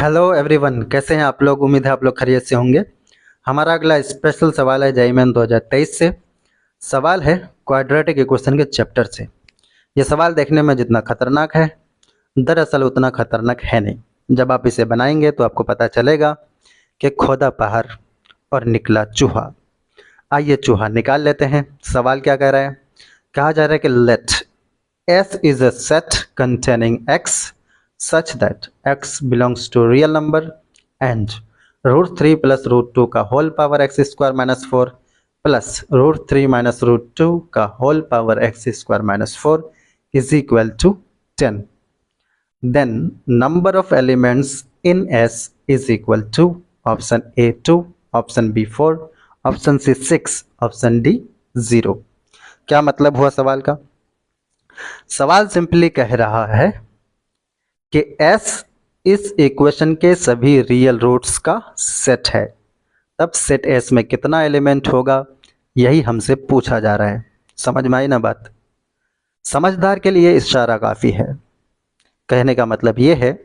Hello everyone, कैसे हैं आप लोग। उम्मीद है आप लोग खैरियत से होंगे। हमारा अगला स्पेशल सवाल है जेईई मेन 2023 से। सवाल है क्वाड्रेटिक इक्वेशन के चैप्टर से। ये सवाल देखने में जितना खतरनाक है, दरअसल उतना खतरनाक है नहीं। जब आप इसे बनाएंगे तो आपको पता चलेगा कि खोदा पहाड़ और निकला चूहा। आइए चूहा निकाल लेते हैं। सवाल क्या कह रहा है? कहा जा रहा है कि late S is a set containing x such that x belongs to real number and root 3 plus root 2 का whole power x square minus 4 plus root 3 minus root 2 का whole power x square minus 4 is equal to 10। Then number of elements in S is equal to option A 2, option B 4, option C 6, option D 0। क्या मतलब हुआ सवाल का? सवाल simply कह रहा है कि S इस इक्वेशन के सभी रियल रूट्स का सेट है। तब सेट S में कितना एलिमेंट होगा, यही हमसे पूछा जा रहा है। समझ में आई ना बात? समझदार के लिए इशारा काफ़ी है। कहने का मतलब ये है,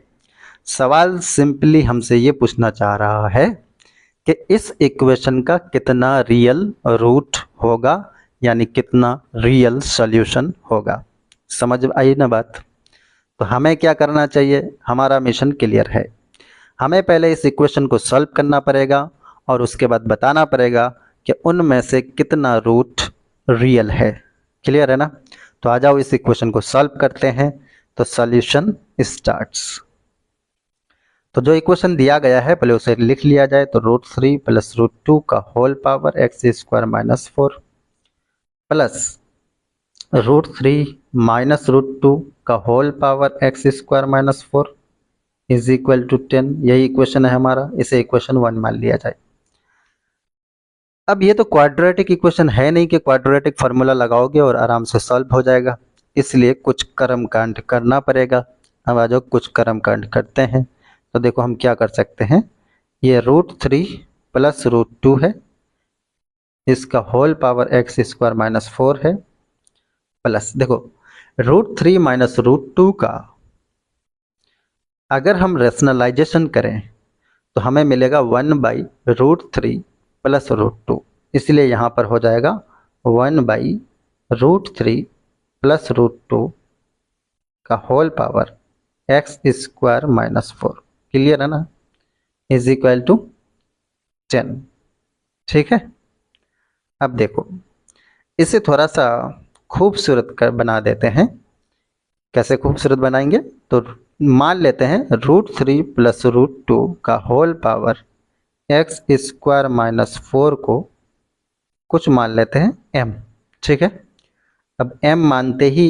सवाल सिंपली हमसे ये पूछना चाह रहा है कि इस इक्वेशन का कितना रियल रूट होगा, यानी कितना रियल सॉल्यूशन होगा। समझ आई ना बात? तो हमें क्या करना चाहिए? हमारा मिशन क्लियर है। हमें पहले इस इक्वेशन को सॉल्व करना पड़ेगा और उसके बाद बताना पड़ेगा कि उनमें से कितना रूट रियल है। क्लियर है ना? तो आ जाओ इस इक्वेशन को सॉल्व करते हैं। तो सॉल्यूशन स्टार्ट्स। तो जो इक्वेशन दिया गया है पहले उसे लिख लिया जाए। तो रूट 3 प्लस रूट 2 का whole power x square minus 4 plus root 3 minus root 2 का whole power x square minus 4 is equal to 10। यही इक्वेशन है हमारा। इसे इक्वेशन 1 मान लिया जाए। अब ये तो क्वाड्रेटिक इक्वेशन है नहीं कि क्वाड्रेटिक फार्मूला लगाओगे और आराम से सॉल्व हो जाएगा, इसलिए कुछ कर्म कांड करना पड़ेगा। अब आ जाओ कुछ कर्म कांड करते हैं। तो देखो हम क्या कर सकते हैं। ये रूट 3 प्लस रूट 2 है, इसका whole power x square minus 4 है, प्लस देखो रूट 3 माइनस रूट 2 का अगर हम रेशनलाइजेशन करें तो हमें मिलेगा 1 बाई रूट 3 प्लस रूट 2। इसलिए यहाँ पर हो जाएगा 1 बाई रूट 3 प्लस रूट 2 का whole power x square minus 4। Clear है ना? Is equal to 10। ठीक है। अब देखो इसे थोड़ा सा खूबसूरत कर बना देते हैं। कैसे खूबसूरत बनाएंगे? तो मान लेते हैं रूट 3 प्लस रूट 2 का whole power x square minus 4 को कुछ मान लेते हैं m। ठीक है। अब m मानते ही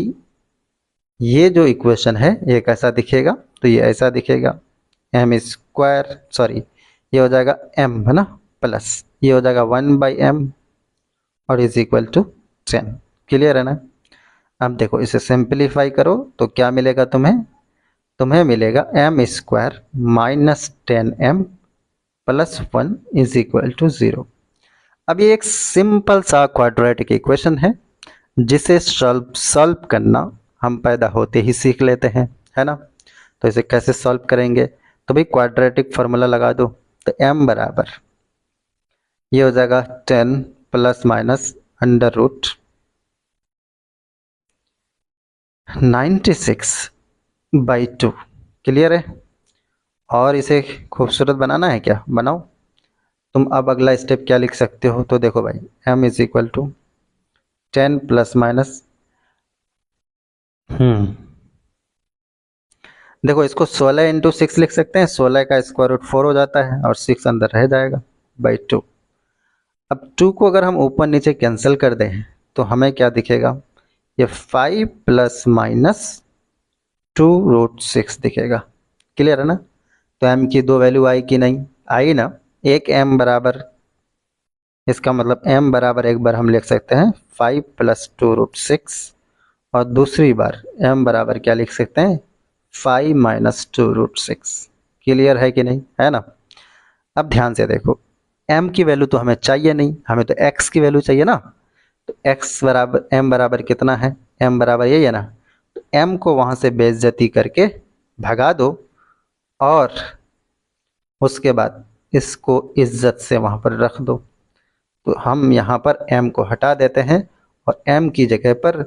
ये जो इक्वेशन है ये कैसा दिखेगा? तो ये ऐसा दिखेगा, एम स्क्वायर सॉरी ये हो जाएगा m है ना, प्लस ये हो जाएगा 1 बाई एम और इज इक्वल टू 10। क्लियर है ना? अब देखो इसे सिंप्लीफाई करो तो क्या मिलेगा तुम्हें? तुम्हें मिलेगा m square minus 10m plus 1 is equal to 0। अब ये एक सिंपल सा क्वाड्रेटिक इक्वेशन है जिसे सॉल्व करना हम पैदा होते ही सीख लेते हैं, है ना? तो इसे कैसे सॉल्व करेंगे? तो भाई क्वाड्रेटिक फार्मूला लगा दो। तो m बराबर ये हो जाएगा 10 plus minus under root 96 by 2। Clear है? और इसे खूबसूरत बनाना है क्या? बनाओ। तुम अब अगला स्टेप क्या लिख सकते हो? तो देखो भाई m is equal to 10 plus minus देखो इसको 16 इंटू 6 लिख सकते हैं। 16 का स्क्वायर रूट 4 हो जाता है और 6 अंदर रह जाएगा बाई 2। अब 2 को अगर हम ऊपर नीचे कैंसिल कर दें तो हमें क्या दिखेगा? ये 5 प्लस माइनस 2 रूट 6 दिखेगा। क्लियर है ना? तो m की दो वैल्यू आई कि नहीं? आई ना। एक m बराबर, इसका मतलब m बराबर एक बार हम लिख सकते हैं 5 प्लस 2 रूट 6 और दूसरी बार m बराबर क्या लिख सकते हैं? 5 माइनस 2 रूट 6। क्लियर है कि नहीं? है ना? अब ध्यान से देखो m की वैल्यू तो हमें चाहिए नहीं, हमें तो x की वैल्यू चाहिए ना। तो x बराबर m बराबर कितना है? m बराबर यही है ना। तो m को वहाँ से बेइज्जती करके भगा दो और उसके बाद इसको इज्जत से वहाँ पर रख दो। तो हम यहाँ पर m को हटा देते हैं और m की जगह पर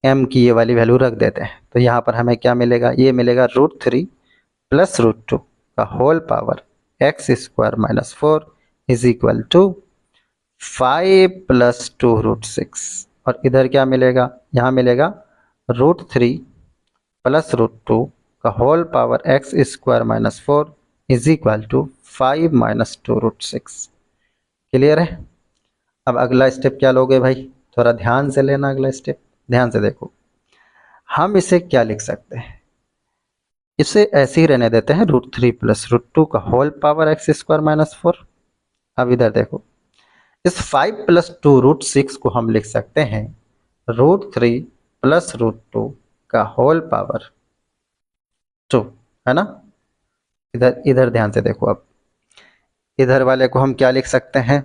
m की ये वाली वैल्यू रख देते हैं। तो यहाँ पर हमें क्या मिलेगा, ये मिलेगा √3 प्लस √2 का whole power x² - 4 is equal to 5 + 2 √6। और इधर क्या मिलेगा, यहाँ मिलेगा √3 प्लस √2 का whole power x² - 4 is equal to 5 - 2 √6। Clear है। अब अगला स्टेप क्या लोगे भाई, थोड़ा ध्यान से लेना। अगला स्टेप ध्यान से देखो, हम इसे क्या लिख सकते हैं, इसे ऐसे ही रहने देते हैं √3 प्लस √2 का होल पावर x² - 4। अब इधर देखो, इस 5 + 2 √6 को हम लिख सकते हैं √3 प्लस √2 का होल पावर 2, है ना। इधर इधर ध्यान से देखो, अब इधर वाले को हम क्या लिख सकते हैं,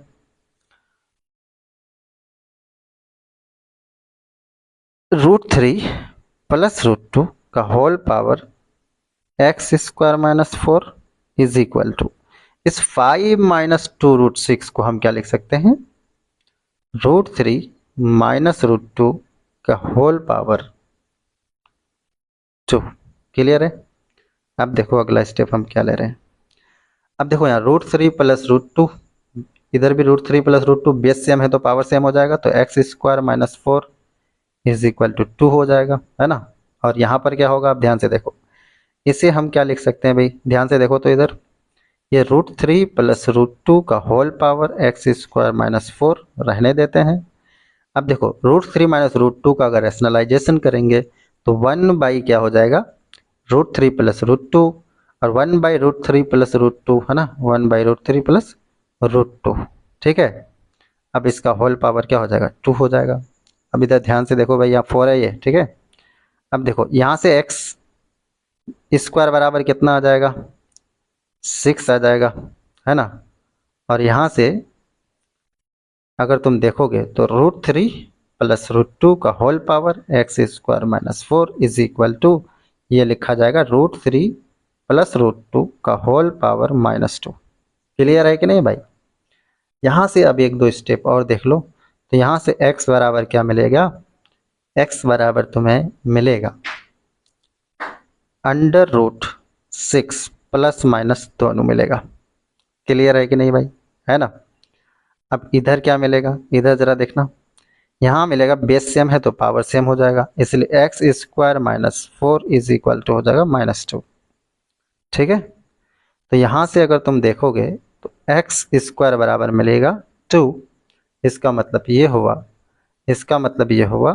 √3 प्लस √2 का whole power x² - 4 is equal to, इस 5 - 2 √6 को हम क्या लिख सकते हैं, √3 - √2 का होल पावर 2। क्लियर है। अब देखो अगला स्टेप हम क्या ले रहे हैं। अब देखो यहाँ √3 प्लस √2, इधर भी √3 प्लस √2 बेस सेम है तो पावर सेम हो जाएगा, तो x² - 4 इज इक्वल टू 2 हो जाएगा, है ना। और यहाँ पर क्या होगा, आप ध्यान से देखो, इसे हम क्या लिख सकते हैं भाई, ध्यान से देखो तो इधर ये √3 प्लस √2 का होल पावर x² - 4 रहने देते हैं। अब देखो √3 - √2 का अगर रैशनलाइजेशन करेंगे तो 1 क्या हो जाएगा, √3 प्लस √2, और 1/√3 प्लस √2, है ना, 1/√3 प्लस √2। ठीक है। अब इसका होल पावर क्या हो जाएगा, 2 हो जाएगा। अब इधर ध्यान से देखो भाई, यहाँ 4 है ये, ठीक है। अब देखो यहाँ से x² बराबर कितना आ जाएगा, 6 आ जाएगा, है ना। और यहाँ से अगर तुम देखोगे तो √3 प्लस √2 का whole power x² - 4 is equal to, ये लिखा जाएगा √3 प्लस √2 का होल पावर -2। क्लियर है कि नहीं भाई। यहाँ से अब एक दो स्टेप और देख लो, तो यहाँ से x बराबर क्या मिलेगा, x बराबर तुम्हें मिलेगा √6 प्लस माइनस दोनों मिलेगा। क्लियर है कि नहीं भाई, है ना। अब इधर क्या मिलेगा, इधर जरा देखना, यहाँ मिलेगा बेस सेम है तो पावर सेम हो जाएगा, इसलिए x² - 4 इज इक्वल टू हो जाएगा -2। ठीक है। तो यहाँ से अगर तुम देखोगे तो x² बराबर मिलेगा 2। इसका मतलब ये हुआ, इसका मतलब ये हुआ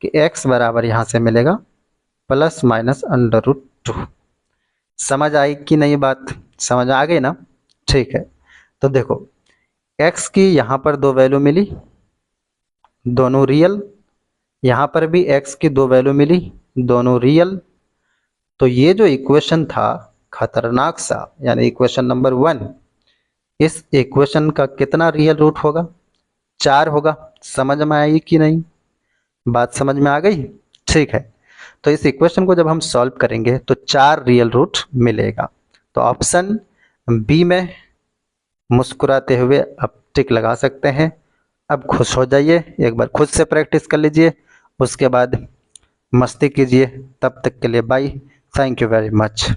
कि x बराबर यहाँ से मिलेगा ±√2। समझ आई कि नहीं बात, समझ आ गई ना। ठीक है। तो देखो x की यहाँ पर दो वैल्यू मिली, दोनों रियल, यहाँ पर भी x की दो वैल्यू मिली, दोनों रियल। तो ये जो इक्वेशन था खतरनाक सा, यानी इक्वेशन नंबर 1, इस इक्वेशन का कितना रियल रूट होगा, 4 होगा। समझ में आई कि नहीं, बात समझ में आ गई। ठीक है। तो इस इक्वेशन को जब हम सॉल्व करेंगे तो 4 रियल रूट मिलेगा। तो ऑप्शन बी में मुस्कुराते हुए आप टिक लगा सकते हैं। अब खुश हो जाइए, एक बार खुद से प्रैक्टिस कर लीजिए, उसके बाद मस्ती कीजिए। तब तक के लिए bye, thank you very much.